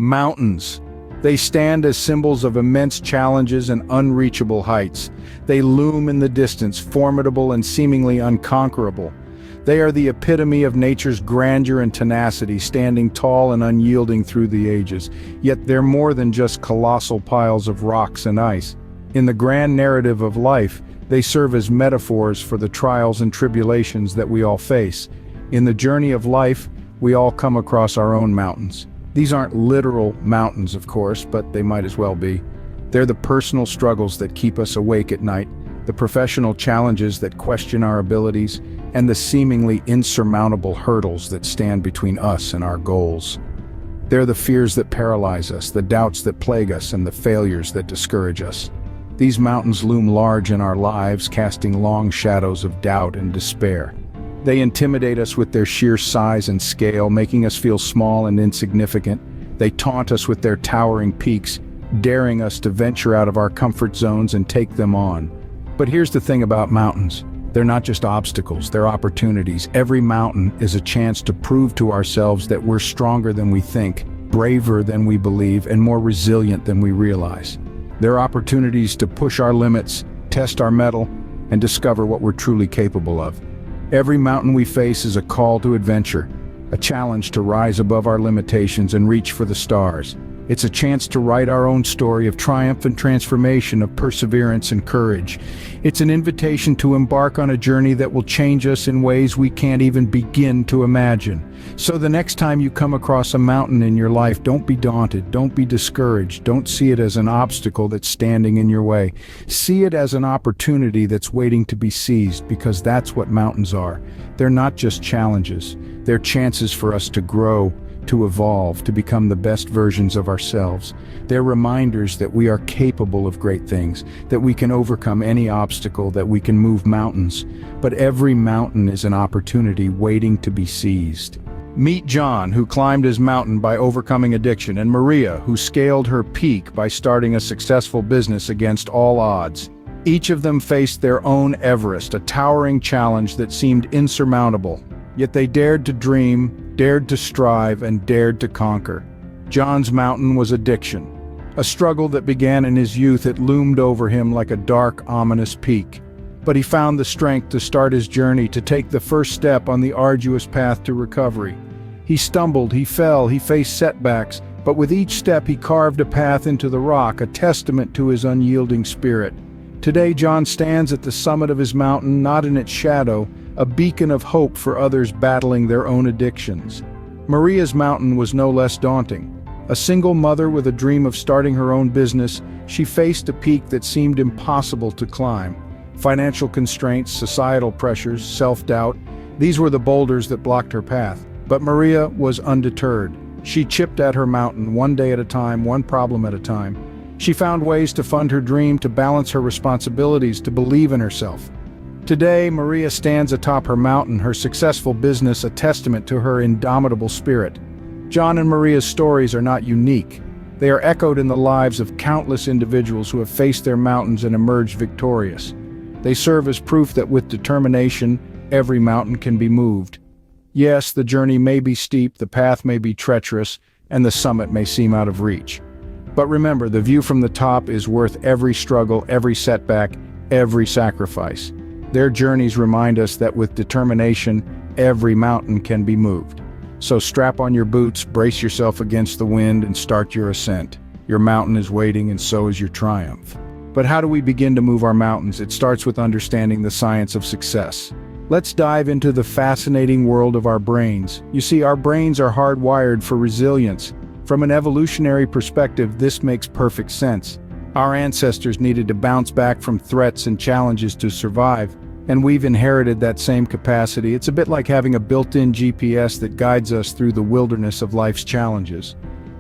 Mountains. They stand as symbols of immense challenges and unreachable heights. They loom in the distance, formidable and seemingly unconquerable. They are the epitome of nature's grandeur and tenacity, standing tall and unyielding through the ages. Yet they're more than just colossal piles of rocks and ice. In the grand narrative of life, they serve as metaphors for the trials and tribulations that we all face. In the journey of life, we all come across our own mountains. These aren't literal mountains, of course, but they might as well be. They're the personal struggles that keep us awake at night, the professional challenges that question our abilities, and the seemingly insurmountable hurdles that stand between us and our goals. They're the fears that paralyze us, the doubts that plague us, and the failures that discourage us. These mountains loom large in our lives, casting long shadows of doubt and despair. They intimidate us with their sheer size and scale, making us feel small and insignificant. They taunt us with their towering peaks, daring us to venture out of our comfort zones and take them on. But here's the thing about mountains. They're not just obstacles, they're opportunities. Every mountain is a chance to prove to ourselves that we're stronger than we think, braver than we believe, and more resilient than we realize. They're opportunities to push our limits, test our mettle, and discover what we're truly capable of. Every mountain we face is a call to adventure, a challenge to rise above our limitations and reach for the stars. It's a chance to write our own story of triumph and transformation, of perseverance and courage. It's an invitation to embark on a journey that will change us in ways we can't even begin to imagine. So the next time you come across a mountain in your life, don't be daunted, don't be discouraged, don't see it as an obstacle that's standing in your way. See it as an opportunity that's waiting to be seized, because that's what mountains are. They're not just challenges, they're chances for us to grow, to evolve, to become the best versions of ourselves. They're reminders that we are capable of great things, that we can overcome any obstacle, that we can move mountains. But every mountain is an opportunity waiting to be seized. Meet John, who climbed his mountain by overcoming addiction, and Maria, who scaled her peak by starting a successful business against all odds. Each of them faced their own Everest, a towering challenge that seemed insurmountable. Yet they dared to dream, dared to strive, and dared to conquer. John's mountain was addiction. A struggle that began in his youth. It loomed over him like a dark, ominous peak. But he found the strength to start his journey, to take the first step on the arduous path to recovery. He stumbled, he fell, he faced setbacks, but with each step he carved a path into the rock, a testament to his unyielding spirit. Today John stands at the summit of his mountain, not in its shadow, a beacon of hope for others battling their own addictions. Maria's mountain was no less daunting. A single mother with a dream of starting her own business, she faced a peak that seemed impossible to climb. Financial constraints, societal pressures, self-doubt, these were the boulders that blocked her path. But Maria was undeterred. She chipped at her mountain, one day at a time, one problem at a time. She found ways to fund her dream, to balance her responsibilities, to believe in herself. Today, Maria stands atop her mountain, her successful business a testament to her indomitable spirit. John and Maria's stories are not unique. They are echoed in the lives of countless individuals who have faced their mountains and emerged victorious. They serve as proof that with determination, every mountain can be moved. Yes, the journey may be steep, the path may be treacherous, and the summit may seem out of reach. But remember, the view from the top is worth every struggle, every setback, every sacrifice. Their journeys remind us that with determination, every mountain can be moved. So strap on your boots, brace yourself against the wind, and start your ascent. Your mountain is waiting, and so is your triumph. But how do we begin to move our mountains? It starts with understanding the science of success. Let's dive into the fascinating world of our brains. You see, our brains are hardwired for resilience. From an evolutionary perspective, this makes perfect sense. Our ancestors needed to bounce back from threats and challenges to survive, and we've inherited that same capacity. It's a bit like having a built-in GPS that guides us through the wilderness of life's challenges.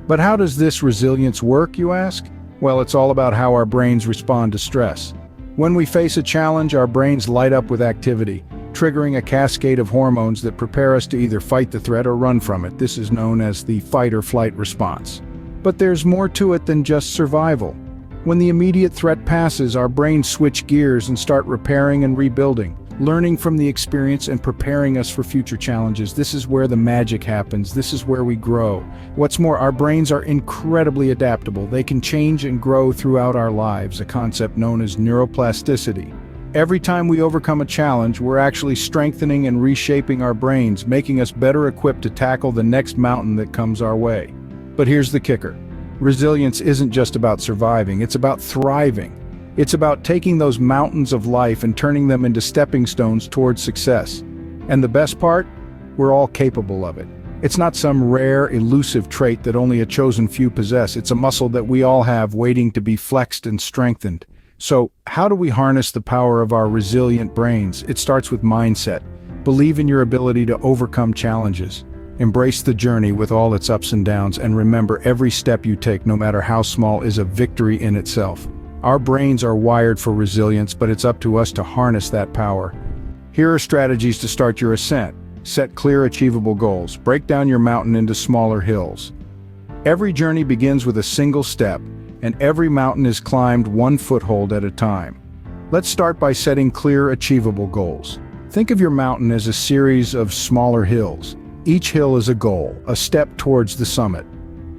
But how does this resilience work, you ask? Well, it's all about how our brains respond to stress. When we face a challenge, our brains light up with activity, triggering a cascade of hormones that prepare us to either fight the threat or run from it. This is known as the fight or flight response. But there's more to it than just survival. When the immediate threat passes, our brains switch gears and start repairing and rebuilding. learning from the experience and preparing us for future challenges. This is where the magic happens. This is where we grow. What's more, our brains are incredibly adaptable. They can change and grow throughout our lives, a concept known as neuroplasticity. Every time we overcome a challenge, we're actually strengthening and reshaping our brains, making us better equipped to tackle the next mountain that comes our way. But here's the kicker. Resilience isn't just about surviving, it's about thriving. It's about taking those mountains of life and turning them into stepping stones towards success. And the best part? We're all capable of it. It's not some rare, elusive trait that only a chosen few possess. It's a muscle that we all have waiting to be flexed and strengthened. So, how do we harness the power of our resilient brains? It starts with mindset. Believe in your ability to overcome challenges. Embrace the journey with all its ups and downs, and remember, every step you take, no matter how small, is a victory in itself. Our brains are wired for resilience, but it's up to us to harness that power. Here are strategies to start your ascent. Set clear, achievable goals. Break down your mountain into smaller hills. Every journey begins with a single step, and every mountain is climbed one foothold at a time. Let's start by setting clear, achievable goals. Think of your mountain as a series of smaller hills. Each hill is a goal, a step towards the summit.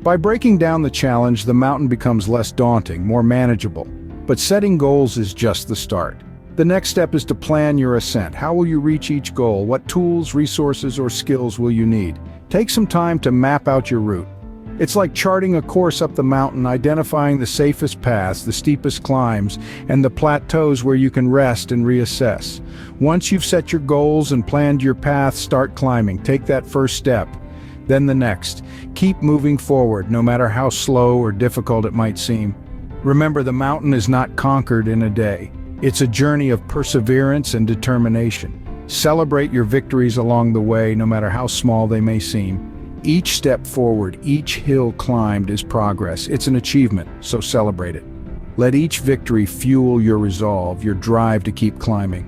By breaking down the challenge, the mountain becomes less daunting, more manageable. But setting goals is just the start. The next step is to plan your ascent. How will you reach each goal? What tools, resources, or skills will you need? Take some time to map out your route. It's like charting a course up the mountain, identifying the safest paths, the steepest climbs, and the plateaus where you can rest and reassess. Once you've set your goals and planned your path, start climbing. Take that first step, then the next. Keep moving forward, no matter how slow or difficult it might seem. Remember, the mountain is not conquered in a day. It's a journey of perseverance and determination. Celebrate your victories along the way, no matter how small they may seem. Each step forward, each hill climbed is progress. It's an achievement, so celebrate it. Let each victory fuel your resolve, your drive to keep climbing.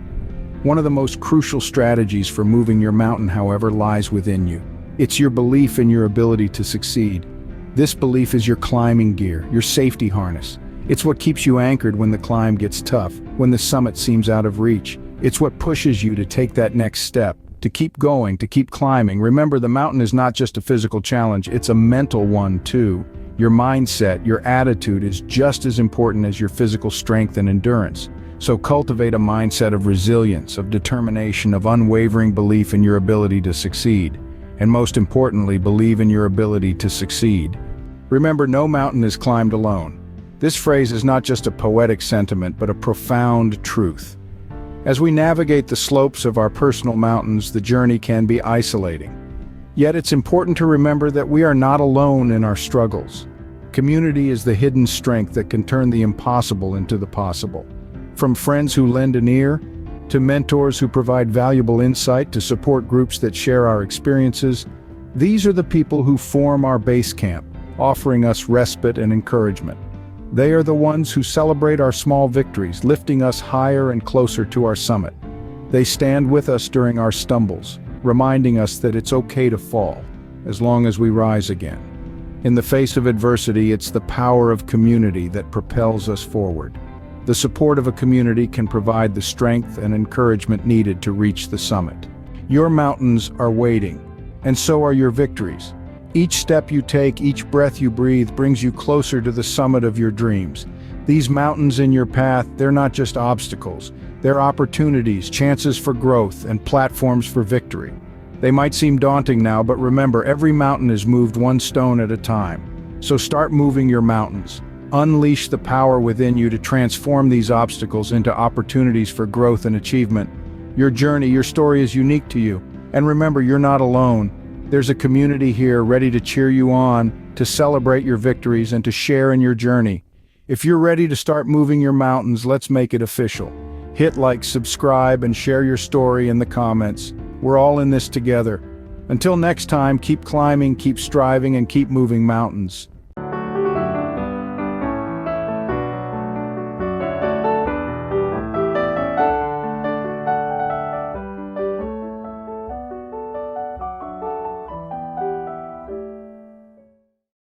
One of the most crucial strategies for moving your mountain, however, lies within you. It's your belief in your ability to succeed. This belief is your climbing gear, your safety harness. It's what keeps you anchored when the climb gets tough, when the summit seems out of reach. It's what pushes you to take that next step, to keep going, to keep climbing. Remember, the mountain is not just a physical challenge, it's a mental one too. Your mindset, your attitude is just as important as your physical strength and endurance. So cultivate a mindset of resilience, of determination, of unwavering belief in your ability to succeed. And most importantly, believe in your ability to succeed. Remember, no mountain is climbed alone. This phrase is not just a poetic sentiment, but a profound truth. As we navigate the slopes of our personal mountains, the journey can be isolating. Yet it's important to remember that we are not alone in our struggles. Community is the hidden strength that can turn the impossible into the possible. From friends who lend an ear, to mentors who provide valuable insight, to support groups that share our experiences, these are the people who form our base camp, offering us respite and encouragement. They are the ones who celebrate our small victories, lifting us higher and closer to our summit. They stand with us during our stumbles, reminding us that it's okay to fall, as long as we rise again. In the face of adversity, it's the power of community that propels us forward. The support of a community can provide the strength and encouragement needed to reach the summit. Your mountains are waiting, and so are your victories. Each step you take, each breath you breathe brings you closer to the summit of your dreams. These mountains in your path, they're not just obstacles. They're opportunities, chances for growth, and platforms for victory. They might seem daunting now, but remember, every mountain is moved one stone at a time. So start moving your mountains. Unleash the power within you to transform these obstacles into opportunities for growth and achievement. Your journey, your story is unique to you. And remember, you're not alone. There's a community here ready to cheer you on, to celebrate your victories, and to share in your journey. If you're ready to start moving your mountains, let's make it official. Hit like, subscribe, and share your story in the comments. We're all in this together. Until next time, keep climbing, keep striving, and keep moving mountains.